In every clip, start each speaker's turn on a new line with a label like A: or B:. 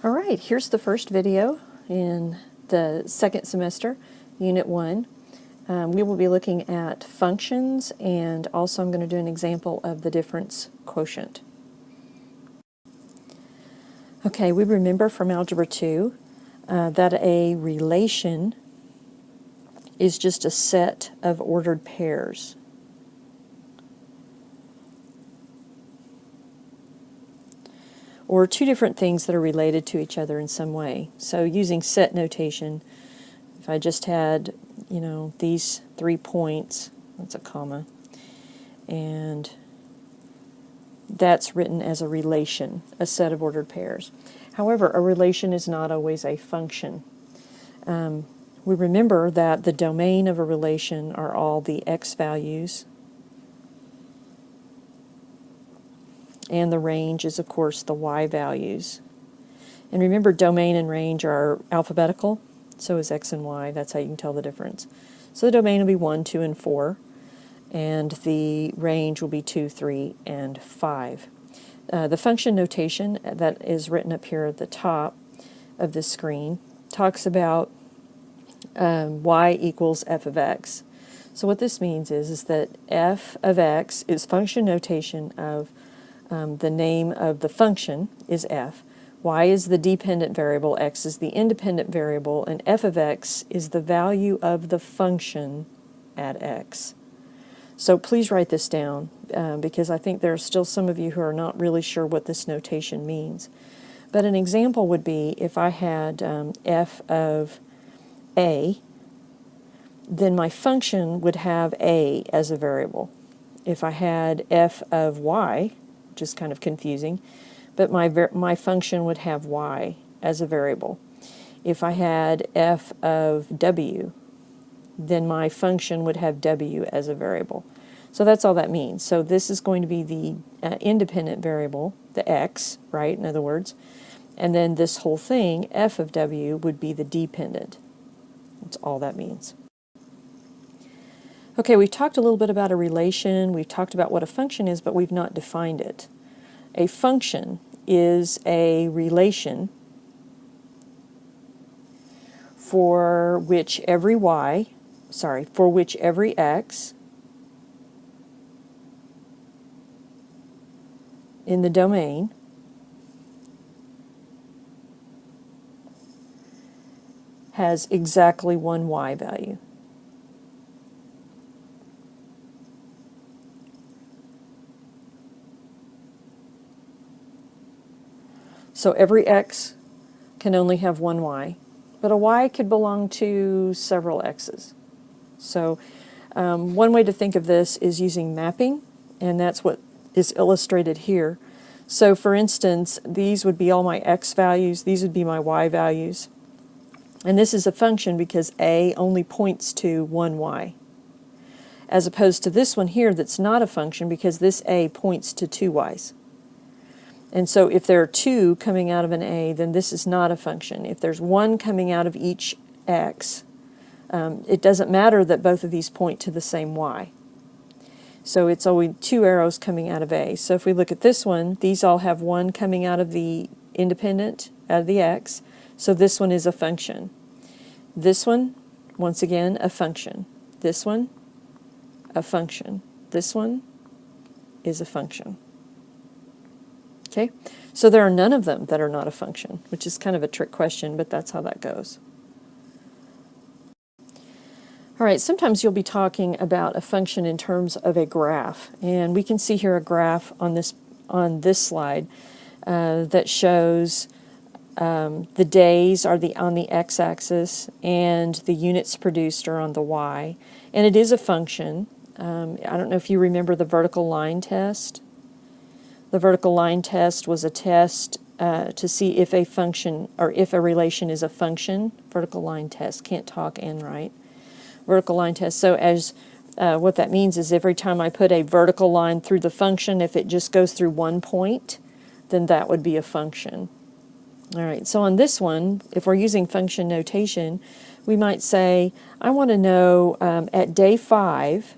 A: All right, here's the first video in the second semester, Unit 1. We will be looking at functions, and also I'm going to do an example of the difference quotient. Okay, we remember from Algebra 2 that a relation is just a set of ordered pairs. Or two different things that are related to each other in some way. So using set notation, if I just had, these 3 points, that's a comma, and that's written as a relation, a set of ordered pairs. However, a relation is not always a function. We remember that the domain of a relation are all the x values, and the range is, of course, the y values. And remember, domain and range are alphabetical, so is x and y. That's how you can tell the difference. So the domain will be 1, 2, and 4, and the range will be 2, 3, and 5. The function notation that is written up here at the top of the screen talks about y equals f of x. So what this means is that f of x is function notation of the name of the function is f. Y is the dependent variable, x is the independent variable, and f of x is the value of the function at x. So please write this down because I think there are still some of you who are not really sure what this notation means. But an example would be if I had f of a, then my function would have a as a variable. If I had f of y, which is kind of confusing, but my function would have y as a variable. If I had f of w, then my function would have w as a variable. So that's all that means. So this is going to be the independent variable, the x, right, in other words, and then this whole thing, f of w, would be the dependent. That's all that means. Okay, we've talked a little bit about a relation, we've talked about what a function is, but we've not defined it. A function is a relation for which every x in the domain has exactly one y value. So every x can only have one y, but a y could belong to several x's. So one way to think of this is using mapping, and that's what is illustrated here. So for instance, these would be all my x values, these would be my y values, and this is a function because a only points to one y, as opposed to this one here that's not a function because this a points to two y's. And so if there are two coming out of an a, then this is not a function. If there's one coming out of each x, it doesn't matter that both of these point to the same y. So it's always two arrows coming out of a. So if we look at this one, these all have one coming out of the independent, out of the x, so this one is a function. This one, once again, a function. This one, a function. This one is a function. Okay, so there are none of them that are not a function, which is kind of a trick question, but that's how that goes. All right, sometimes you'll be talking about a function in terms of a graph, and we can see here a graph on this slide that shows the days are on the x-axis and the units produced are on the y, and it is a function. I don't know if you remember the vertical line test. The vertical line test was a test to see if a function or if a relation is a function. Vertical line test, can't talk and write. Vertical line test. So as what that means is every time I put a vertical line through the function, if it just goes through one point, then that would be a function. All right, so on this one, if we're using function notation, we might say, I want to know at day 5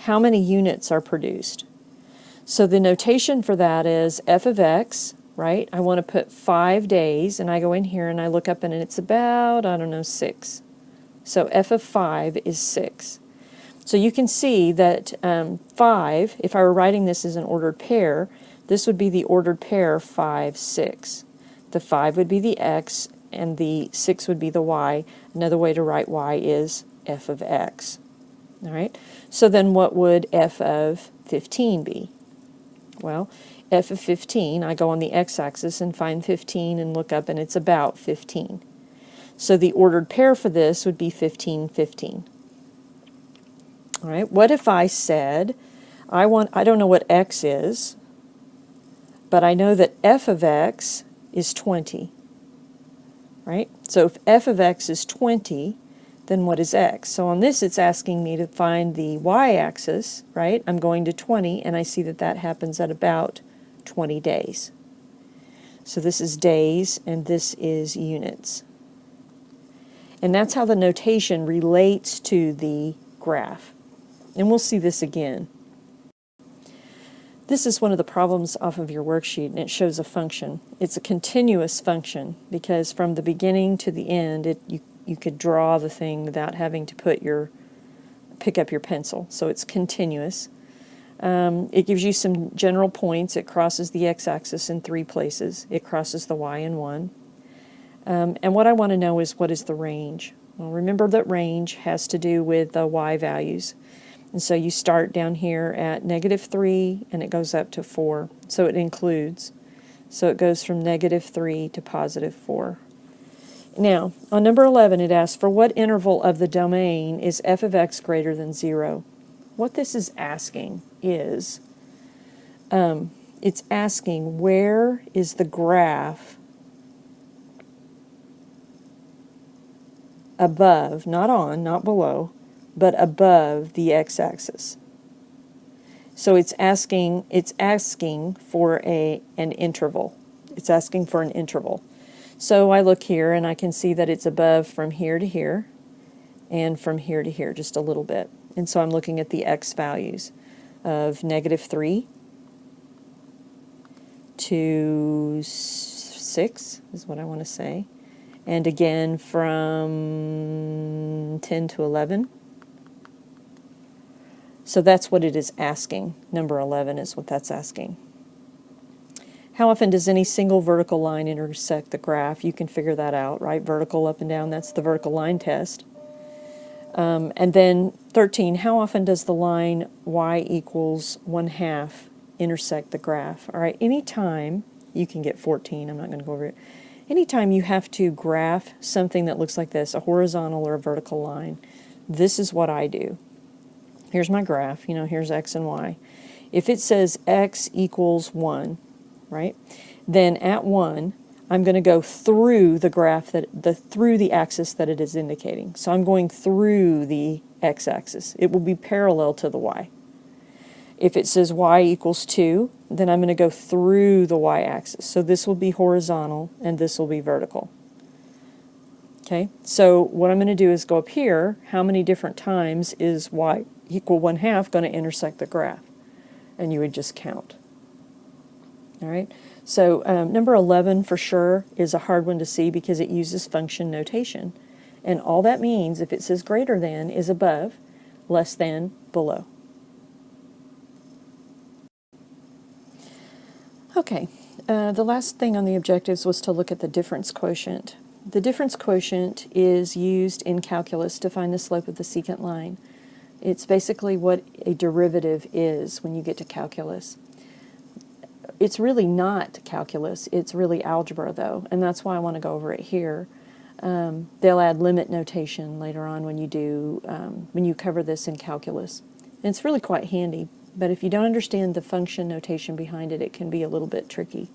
A: how many units are produced. So the notation for that is f of x right? I want to put 5 days, and I go in here and I look up and it's about, I don't know, 6. So f of 5 is 6. So you can see that 5, if I were writing this as an ordered pair, this would be the ordered pair 5, 6. The 5 would be the x, and the 6 would be the y. Another way to write y is f of x. All right. So then what would f of 15 be? Well, f of 15, I go on the x-axis and find 15 and look up, and it's about 15. So the ordered pair for this would be 15, 15. All right. What if I said, I don't know what x is, but I know that f of x is 20. Right? So if f of x is 20, then what is x? So on this, it's asking me to find the y-axis, right? I'm going to 20, and I see that that happens at about 20 days. So this is days, and this is units. And that's how the notation relates to the graph. And we'll see this again. This is one of the problems off of your worksheet, and it shows a function. It's a continuous function because from the beginning to the end, you could draw the thing without having to pick up your pencil. So it's continuous. It gives you some general points. It crosses the x-axis in 3 places. It crosses the y in 1. And what I want to know is, what is the range? Well, remember that range has to do with the y values. And so you start down here at -3, and it goes up to 4. So it includes. So it goes from -3 to +4. Now, on number 11, it asks, for what interval of the domain is f of x greater than 0? What this is asking is, it's asking where is the graph above, not on, not below, but above the x-axis. So it's asking for an interval. It's asking for an interval. So I look here and I can see that it's above from here to here and from here to here just a little bit. And so I'm looking at the x values of -3 to 6 is what I want to say. And again from 10 to 11. So that's what it is asking. Number 11 is what that's asking. How often does any single vertical line intersect the graph? You can figure that out, right? Vertical up and down, that's the vertical line test. And then 13, how often does the line y equals 1/2 intersect the graph? All right, anytime, you can get 14, I'm not going to go over it. Anytime you have to graph something that looks like this, a horizontal or a vertical line, this is what I do. Here's my graph, here's x and y. If it says x equals 1, right, then at 1, I'm going to go through the graph, through the axis that it is indicating. So I'm going through the x-axis. It will be parallel to the y. If it says y equals 2, then I'm going to go through the y-axis. So this will be horizontal, and this will be vertical. Okay, so what I'm going to do is go up here. How many different times is y equal 1/2 going to intersect the graph? And you would just count. All right, so number 11 for sure is a hard one to see because it uses function notation. And all that means, if it says greater than, is above, less than, below. Okay, the last thing on the objectives was to look at the difference quotient. The difference quotient is used in calculus to find the slope of the secant line. It's basically what a derivative is when you get to calculus. It's really not calculus, it's really algebra though, and that's why I want to go over it here. They'll add limit notation later on when you cover this in calculus. And it's really quite handy, but if you don't understand the function notation behind it, it can be a little bit tricky.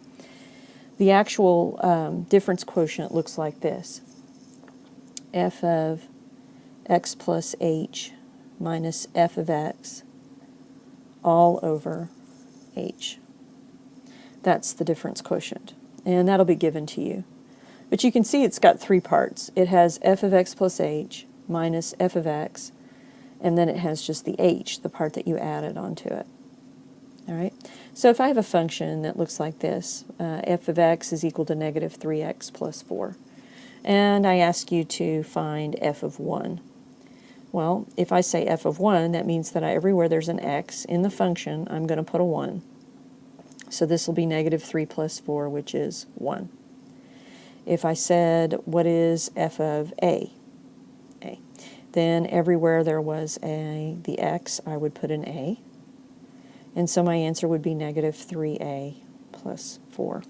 A: The actual difference quotient looks like this. F of x plus h minus f of x all over h. That's the difference quotient, and that'll be given to you. But you can see it's got 3 parts. It has f of x plus h minus f of x, and then it has just the h, the part that you added onto it. All right. So if I have a function that looks like this, f of x is equal to negative 3x plus 4, and I ask you to find f of 1. Well, if I say f of 1, that means that everywhere there's an x in the function, I'm going to put a 1. So this will be negative 3 plus 4, which is 1. If I said, what is f of a? Then everywhere there was the x, I would put an a. And so my answer would be negative 3a plus 4.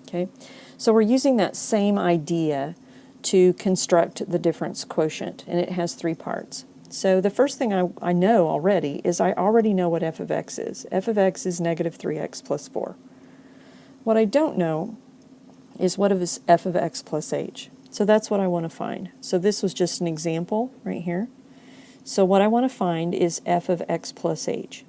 A: Okay? So we're using that same idea to construct the difference quotient, and it has 3 parts. So the first thing I know already is I already know what f of x is. F of x is negative 3x plus 4. What I don't know is what is f of x plus h. So that's what I want to find. So this was just an example right here. So what I want to find is f of x plus h.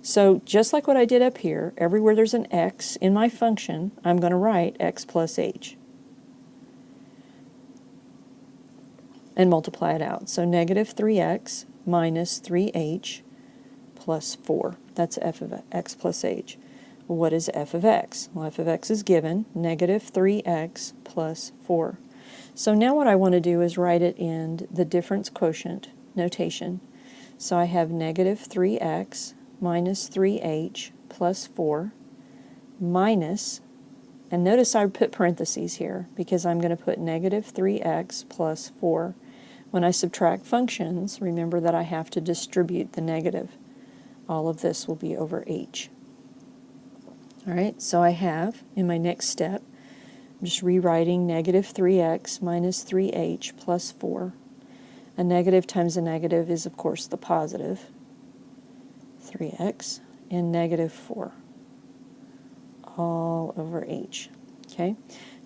A: So just like what I did up here, everywhere there's an x in my function, I'm going to write x plus h and multiply it out. So negative 3x minus 3h plus 4. That's f of x plus h. Well, what is f of x? Well, f of x is given, negative 3x plus 4. So now what I want to do is write it in the difference quotient notation. So I have negative 3x minus 3h plus 4 minus, and notice I put parentheses here because I'm going to put negative 3x plus 4. When I subtract functions, remember that I have to distribute the negative. All of this will be over h. All right, so I have, in my next step, I'm just rewriting negative 3x minus 3h plus 4. A negative times a negative is, of course, the positive, 3x, and negative 4, all over h. Okay?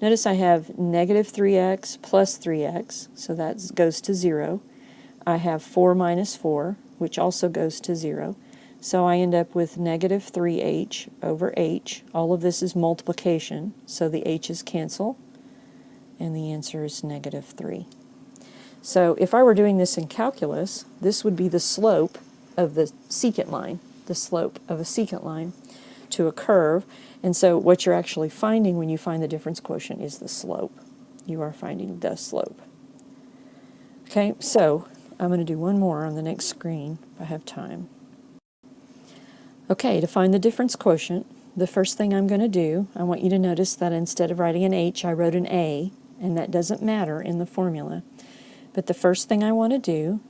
A: Notice I have negative 3x plus 3x, so that goes to 0. I have 4 minus 4, which also goes to 0. So I end up with negative 3h over h. All of this is multiplication, so the h's cancel, and the answer is negative 3. So if I were doing this in calculus, this would be the slope of the secant line, the slope of a secant line to a curve. And so what you're actually finding when you find the difference quotient is the slope. You are finding the slope. Okay, so I'm going to do one more on the next screen if I have time. Okay, to find the difference quotient, the first thing I'm going to do, I want you to notice that instead of writing an h, I wrote an a, and that doesn't matter in the formula. But the first thing I want to do,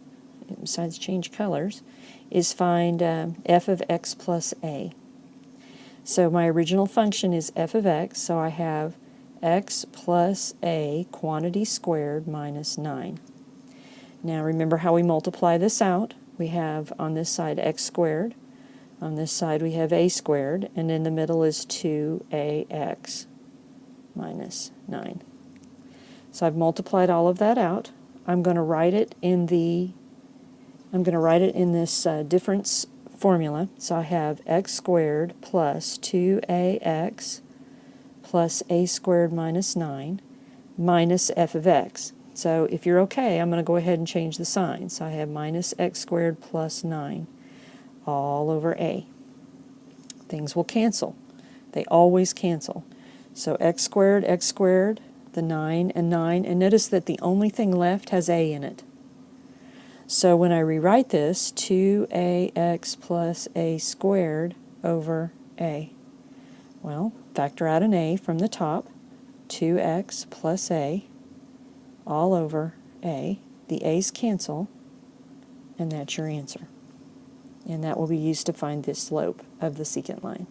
A: besides change colors, is find f of x plus a. So my original function is f of x, so I have x plus a quantity squared minus 9. Now remember how we multiply this out. We have on this side x squared, on this side we have a squared, and in the middle is 2ax minus 9. So I've multiplied all of that out. I'm going to write it in this difference formula. So I have x squared plus 2ax plus a squared minus 9 minus f of x. So if you're okay, I'm going to go ahead and change the sign. So I have minus x squared plus 9 all over a. Things will cancel. They always cancel. So x squared, the 9 and 9, and notice that the only thing left has a in it. So when I rewrite this, 2ax plus a squared over a. Well, factor out an a from the top, 2x plus a all over a. The a's cancel, and that's your answer. And that will be used to find the slope of the secant line.